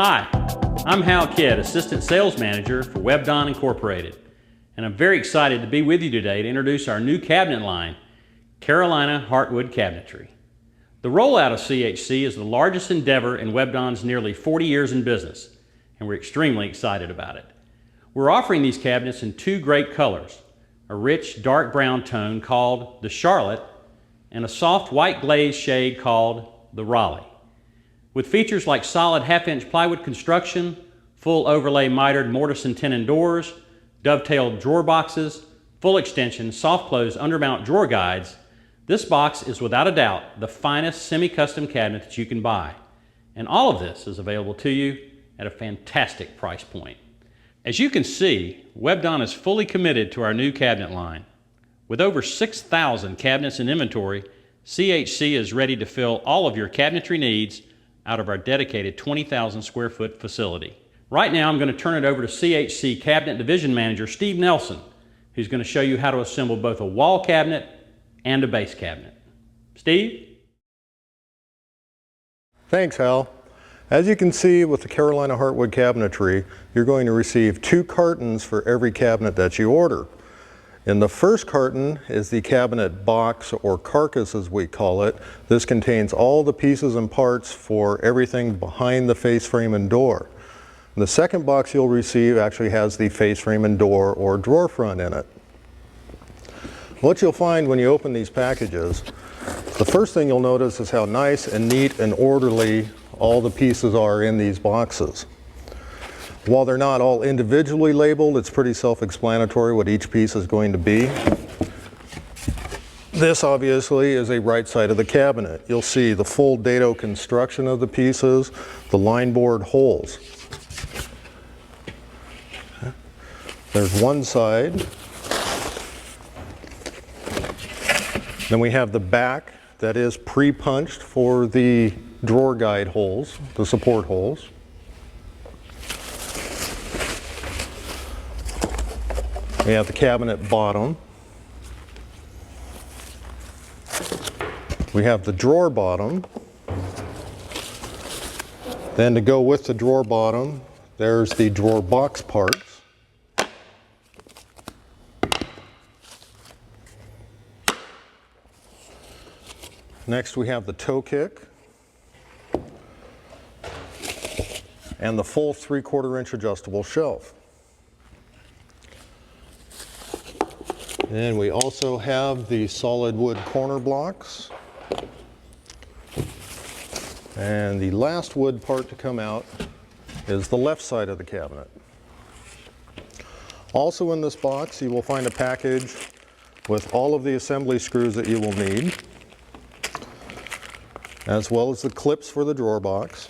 Hi, I'm Hal Kidd, Assistant Sales Manager for WebDon Incorporated, and I'm very excited to be with you today to introduce our new cabinet line, Carolina Heartwood Cabinetry. The rollout of CHC is the largest endeavor in WebDon's nearly 40 years in business, and we're extremely excited about it. We're offering these cabinets in two great colors, a rich dark brown tone called the Charlotte and a soft white glaze shade called the Raleigh. With features like solid half-inch plywood construction, full overlay mitered mortise and tenon doors, dovetailed drawer boxes, full extension, soft close undermount drawer guides, this box is without a doubt the finest semi-custom cabinet that you can buy. And all of this is available to you at a fantastic price point. As you can see, WebDon is fully committed to our new cabinet line. With over 6,000 cabinets in inventory, CHC is ready to fill all of your cabinetry needs out of our dedicated 20,000 square foot facility. Right now I'm going to turn it over to CHC Cabinet Division Manager Steve Nelson, who's going to show you how to assemble both a wall cabinet and a base cabinet. Steve? Thanks, Hal. As you can see with the Carolina Heartwood Cabinetry, you're going to receive 2 cartons for every cabinet that you order. In the first carton is the cabinet box, or carcass as we call it. This contains all the pieces and parts for everything behind the face frame and door. The second box you'll receive actually has the face frame and door or drawer front in it. What you'll find when you open these packages, the first thing you'll notice is how nice and neat and orderly all the pieces are in these boxes. While they're not all individually labeled, it's pretty self-explanatory what each piece is going to be. This obviously is a right side of the cabinet. You'll see the full dado construction of the pieces, the line board holes. There's one side. Then we have the back that is pre-punched for the drawer guide holes, the support holes. We have the cabinet bottom. We have the drawer bottom. Then to go with the drawer bottom, there's the drawer box parts. Next we have the toe kick and the full 3/4 inch adjustable shelf. And we also have the solid wood corner blocks. And the last wood part to come out is the left side of the cabinet. Also in this box you will find a package with all of the assembly screws that you will need, as well as the clips for the drawer box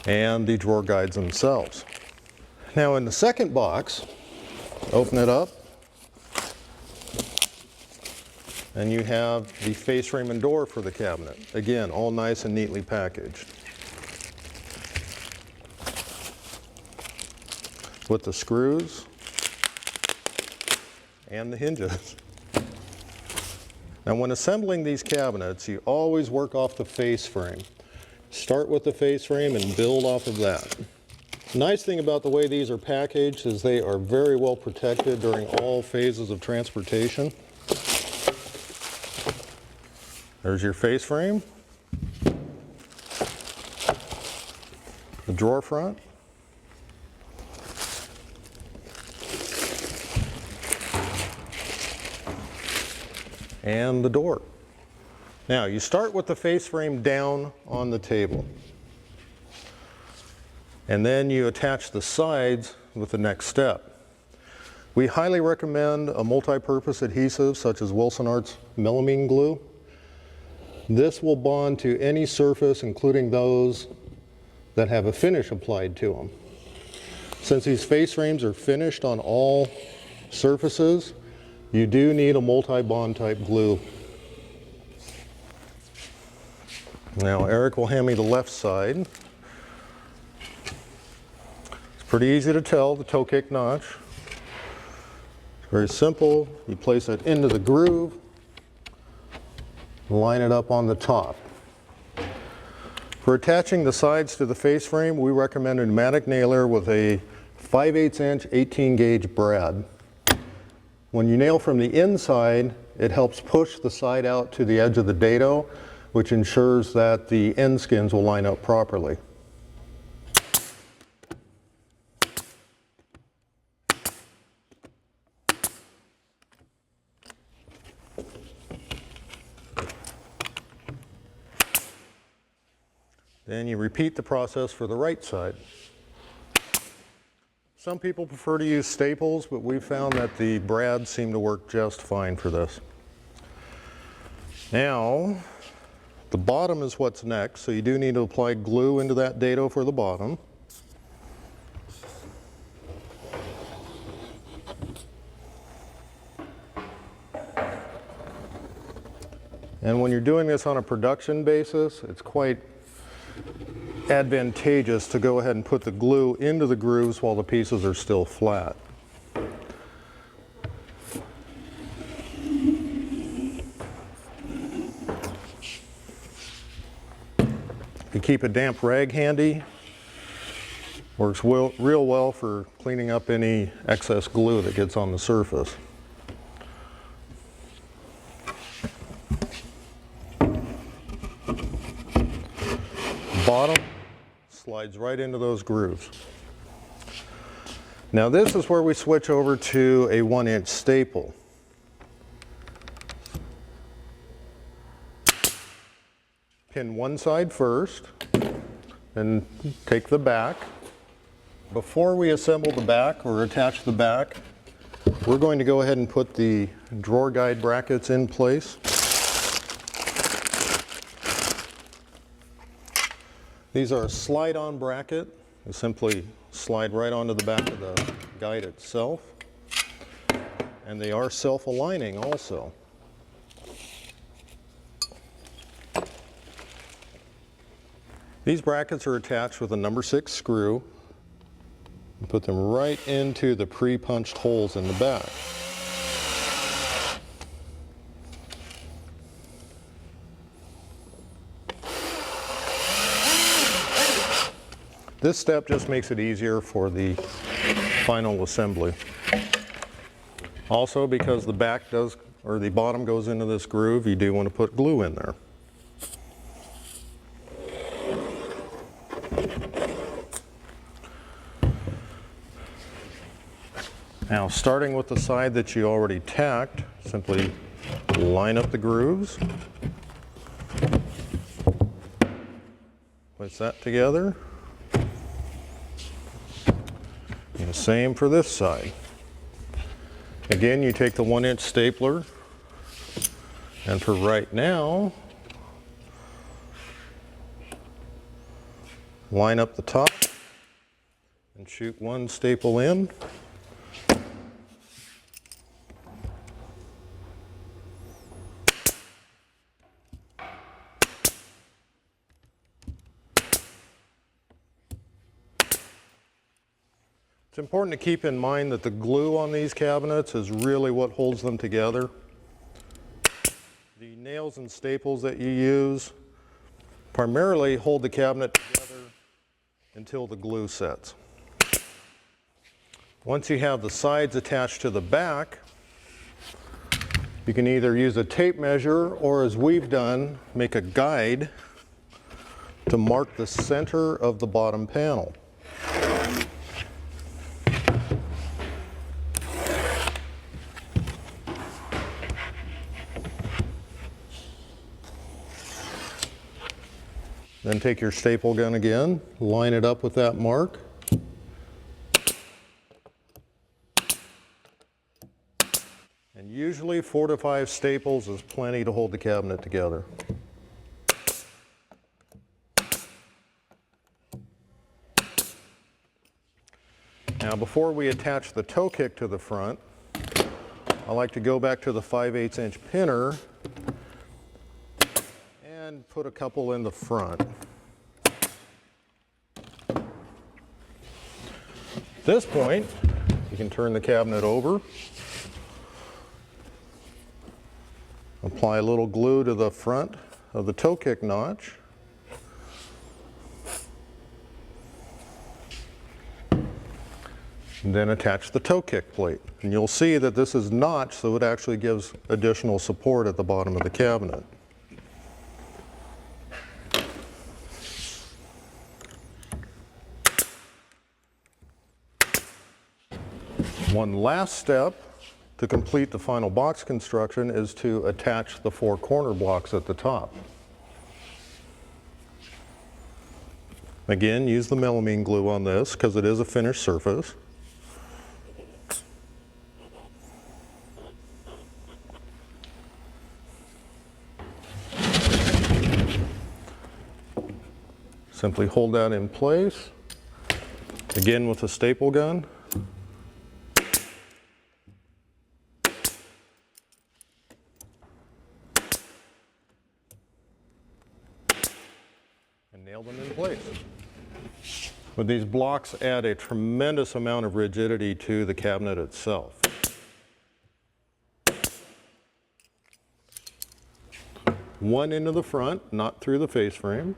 and the drawer guides themselves. Now in the second box, open it up, and you have the face frame and door for the cabinet. Again, all nice and neatly packaged. With the screws and the hinges. Now when assembling these cabinets, you always work off the face frame. Start with the face frame and build off of that. The nice thing about the way these are packaged is they are very well protected during all phases of transportation. There's your face frame, the drawer front, and the door. Now you start with the face frame down on the table, and then you attach the sides with the next step. We highly recommend a multi-purpose adhesive such as Wilson Arts melamine glue. This will bond to any surface, including those that have a finish applied to them. Since these face frames are finished on all surfaces, you do need a multi-bond type glue. Now Eric will hand me the left side. It's pretty easy to tell, the toe kick notch. It's very simple. You place it into the groove, line it up on the top. For attaching the sides to the face frame, we recommend a pneumatic nailer with a 5/8 inch 18 gauge brad. When you nail from the inside, it helps push the side out to the edge of the dado, which ensures that the end skins will line up properly. Then you repeat the process for the right side. Some people prefer to use staples, but we've found that the brads seem to work just fine for this. Now, the bottom is what's next, so you do need to apply glue into that dado for the bottom. And when you're doing this on a production basis, it's quite advantageous to go ahead and put the glue into the grooves while the pieces are still flat. You keep a damp rag handy. Works real well for cleaning up any excess glue that gets on the surface. Bottom slides right into those grooves. Now this is where we switch over to a 1-inch staple. Pin one side first, then take the back. Before we assemble the back or attach the back, we're going to go ahead and put the drawer guide brackets in place. These are a slide-on bracket. You simply slide right onto the back of the guide itself. And they are self-aligning also. These brackets are attached with a number 6 screw. You put them right into the pre-punched holes in the back. This step just makes it easier for the final assembly. Also, because the back does, or the bottom goes into this groove, you do want to put glue in there. Now, starting with the side that you already tacked, simply line up the grooves. Place that together. And the same for this side. Again, you take the 1-inch stapler, and for right now, line up the top and shoot one staple in. It's important to keep in mind that the glue on these cabinets is really what holds them together. The nails and staples that you use primarily hold the cabinet together until the glue sets. Once you have the sides attached to the back, you can either use a tape measure or, as we've done, make a guide to mark the center of the bottom panel. Then take your staple gun again, line it up with that mark. And usually 4 to 5 staples is plenty to hold the cabinet together. Now, before we attach the toe kick to the front, I like to go back to the 5/8 inch pinner and put a couple in the front. At this point, you can turn the cabinet over, apply a little glue to the front of the toe kick notch, And then attach the toe kick plate. And you'll see that this is notched, so it actually gives additional support at the bottom of the cabinet. One last step to complete the final box construction is to attach the 4 corner blocks at the top. Again, use the melamine glue on this because it is a finished surface. Simply hold that in place, again with a staple gun. And nail them in place. But these blocks add a tremendous amount of rigidity to the cabinet itself. One into the front, not through the face frame.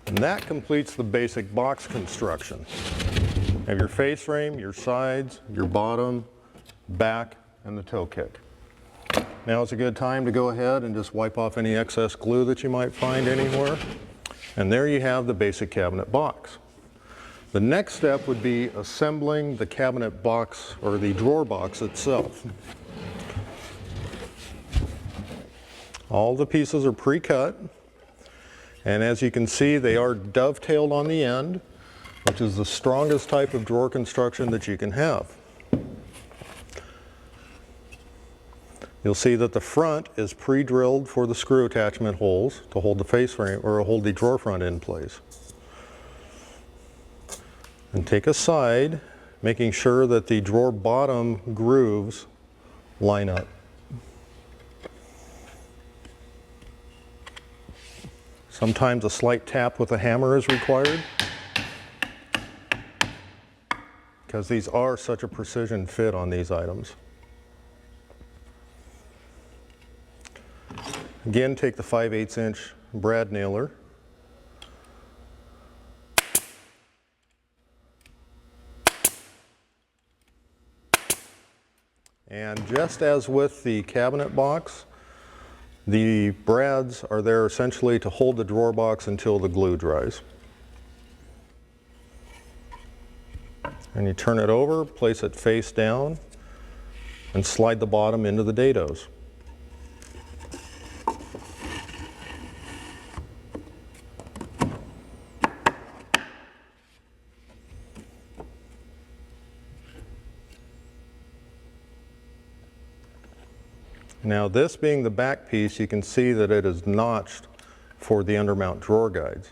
And that completes the basic box construction. You have your face frame, your sides, your bottom, back, and the toe kick. Now is a good time to go ahead and just wipe off any excess glue that you might find anywhere. And there you have the basic cabinet box. The next step would be assembling the cabinet box or the drawer box itself. All the pieces are pre-cut. And as you can see, they are dovetailed on the end, which is the strongest type of drawer construction that you can have. You'll see that the front is pre-drilled for the screw attachment holes to hold the face frame or hold the drawer front in place. And take a side, making sure that the drawer bottom grooves line up. Sometimes a slight tap with a hammer is required because these are such a precision fit on these items. Again, take the 5/8 inch brad nailer. And just as with the cabinet box, the brads are there essentially to hold the drawer box until the glue dries. And you turn it over, place it face down, and slide the bottom into the dados. Now this being the back piece, you can see that it is notched for the undermount drawer guides.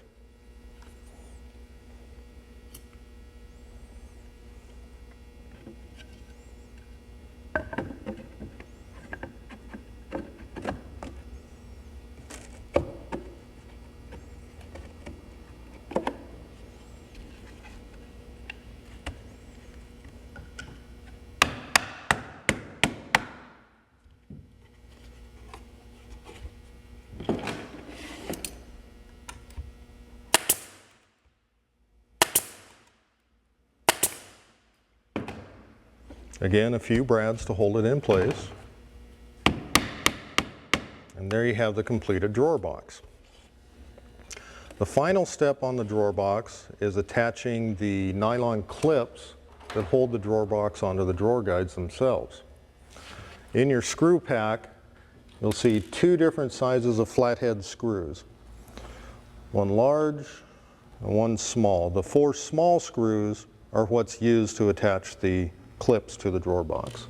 Again, a few brads to hold it in place. And there you have the completed drawer box. The final step on the drawer box is attaching the nylon clips that hold the drawer box onto the drawer guides themselves. In your screw pack, you'll see 2 different sizes of flathead screws. One large and one small. The 4 small screws are what's used to attach the clips to the drawer box.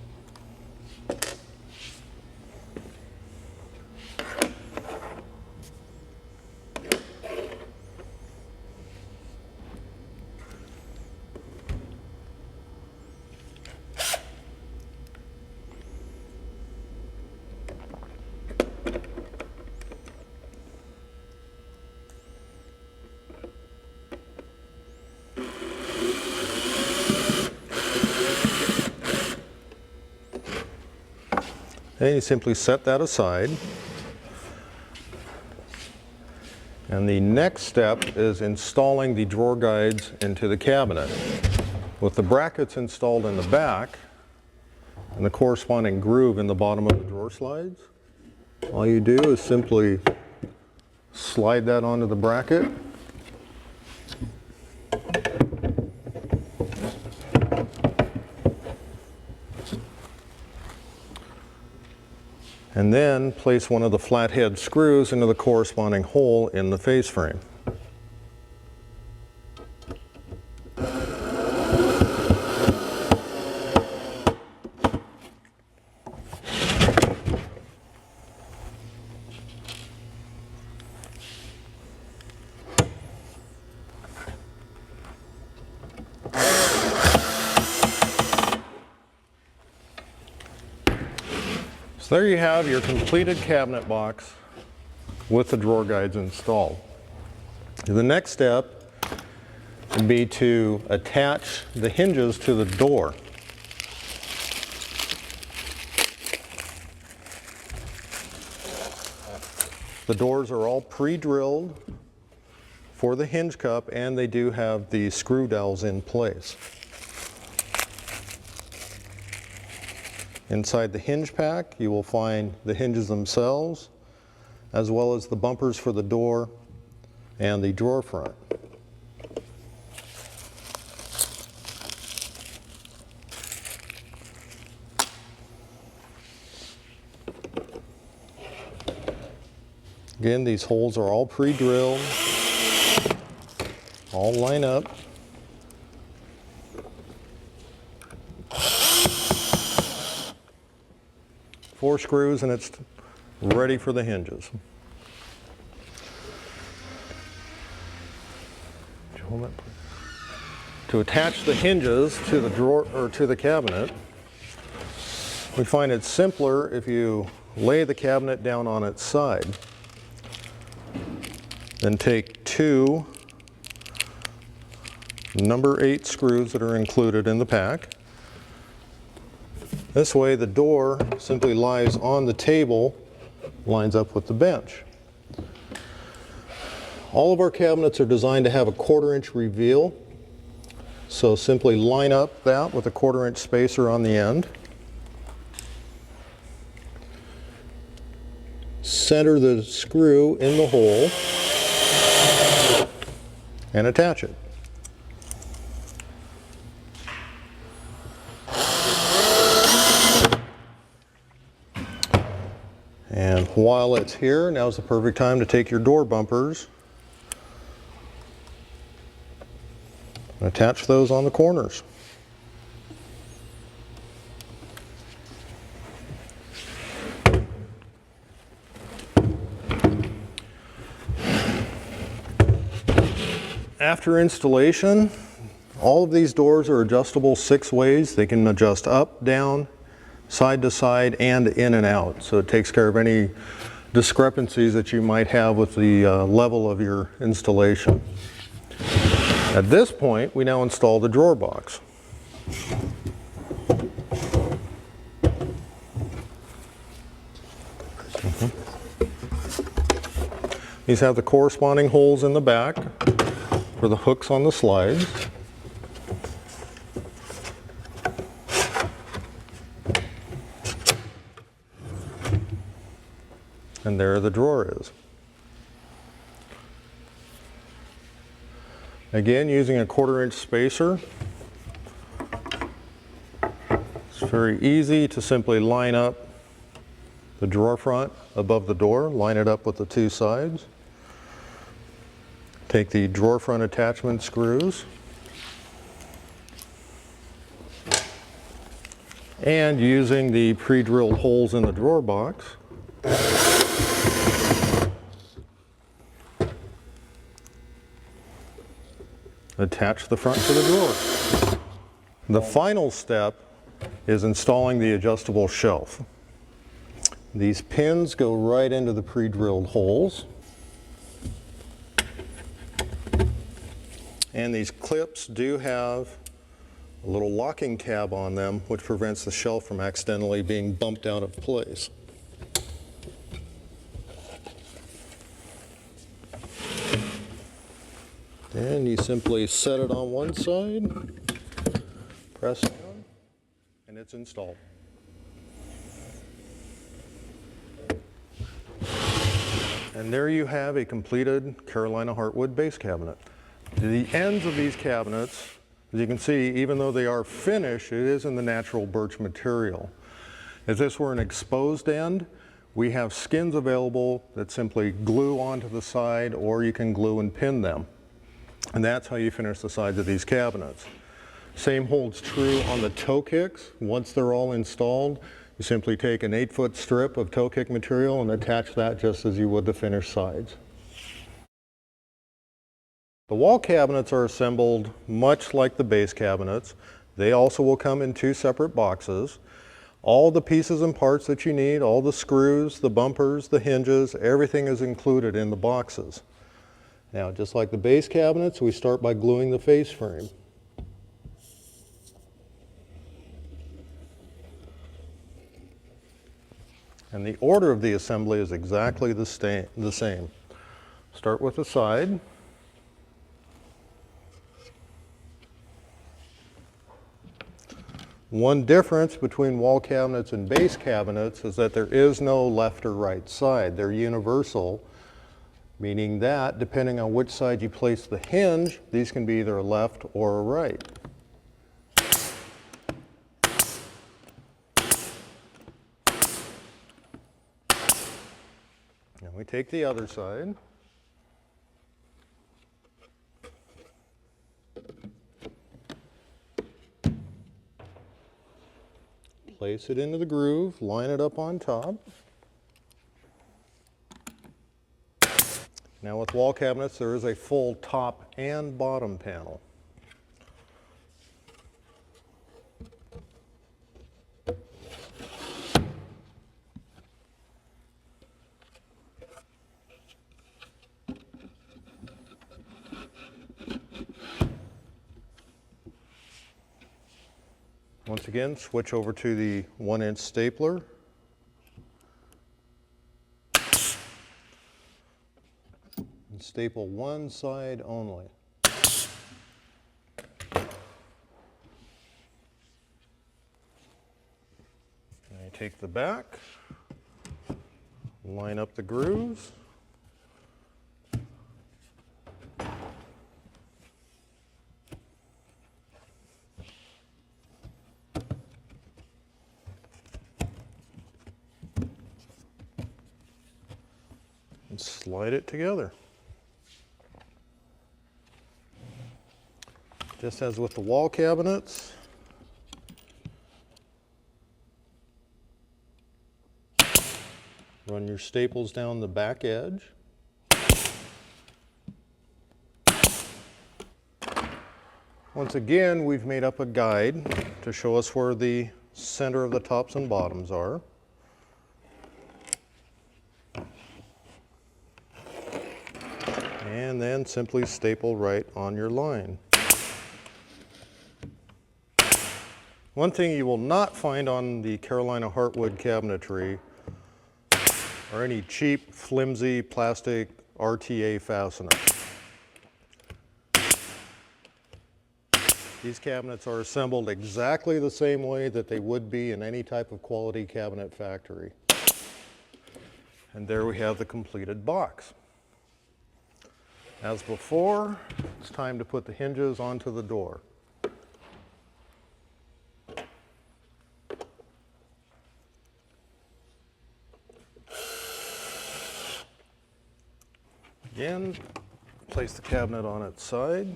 And you simply set that aside. And the next step is installing the drawer guides into the cabinet. With the brackets installed in the back and the corresponding groove in the bottom of the drawer slides, all you do is simply slide that onto the bracket. And then place one of the flathead screws into the corresponding hole in the face frame. So there you have your completed cabinet box with the drawer guides installed. The next step would be to attach the hinges to the door. The doors are all pre-drilled for the hinge cup, and they do have the screw dowels in place. Inside the hinge pack, you will find the hinges themselves, as well as the bumpers for the door and the drawer front. Again, these holes are all pre-drilled, all line up. Four screws and it's ready for the hinges. To attach the hinges to the drawer or to the cabinet, we find it simpler if you lay the cabinet down on its side. Then take two number 8 screws that are included in the pack. This way the door simply lies on the table, lines up with the bench. All of our cabinets are designed to have a 1/4 inch reveal, so simply line up that with a 1/4 inch spacer on the end. Center the screw in the hole and attach it. And while it's here, now's the perfect time to take your door bumpers and attach those on the corners. After installation, all of these doors are adjustable 6 ways. They can adjust up, down, side to side, and in and out. So it takes care of any discrepancies that you might have with the level of your installation. At this point, we now install the drawer box. These have the corresponding holes in the back for the hooks on the slides. And there the drawer is. Again, using a 1/4 inch spacer, it's very easy to simply line up the drawer front above the door, line it up with the 2 sides. Take the drawer front attachment screws and using the pre-drilled holes in the drawer box, attach the front to the drawer. The final step is installing the adjustable shelf. These pins go right into the pre-drilled holes. And these clips do have a little locking tab on them, which prevents the shelf from accidentally being bumped out of place. And you simply set it on one side Press down, and it's installed. And there you have a completed Carolina Heartwood base cabinet. The ends of these cabinets, as you can see, even though they are finished, it is in the natural birch material. If this were an exposed end, we have skins available that simply glue onto the side, or you can glue and pin them. And that's how you finish the sides of these cabinets. Same holds true on the toe kicks. Once they're all installed, you simply take an 8-foot strip of toe kick material and attach that just as you would the finished sides. The wall cabinets are assembled much like the base cabinets. They also will come in 2 separate boxes. All the pieces and parts that you need, all the screws, the bumpers, the hinges, everything is included in the boxes. Now, just like the base cabinets, we start by gluing the face frame. And the order of the assembly is exactly the same. Start with the side. One difference between wall cabinets and base cabinets is that there is no left or right side. They're universal, meaning that depending on which side you place the hinge, these can be either a left or a right. And we take the other side. Place it into the groove, line it up on top. Now with wall cabinets, there is a full top and bottom panel. Once again, switch over to the 1-inch stapler. And staple one side only. And you take the back, line up the grooves. And slide it together. Just as with the wall cabinets, run your staples down the back edge. Once again, we've made up a guide to show us where the center of the tops and bottoms are. And then simply staple right on your line. One thing you will not find on the Carolina Heartwood Cabinetry are any cheap, flimsy plastic RTA fasteners. These cabinets are assembled exactly the same way that they would be in any type of quality cabinet factory. And there we have the completed box. As before, it's time to put the hinges onto the door. Again, place the cabinet on its side.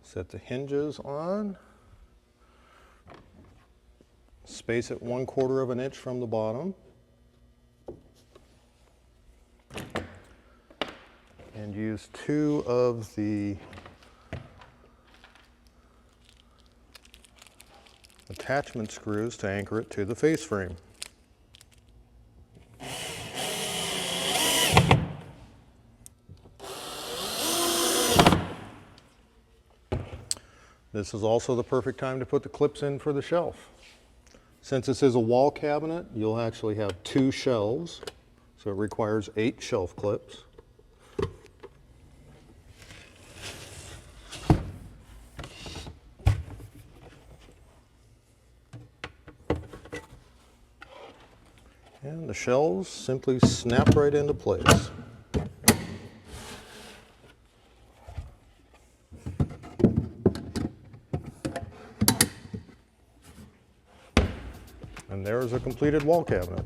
Set the hinges on. Space it 1/4 of an inch from the bottom. And use 2 of the attachment screws to anchor it to the face frame. This is also the perfect time to put the clips in for the shelf. Since this is a wall cabinet, you'll actually have 2 shelves, so it requires 8 shelf clips. And the shelves simply snap right into place. And there's a completed wall cabinet.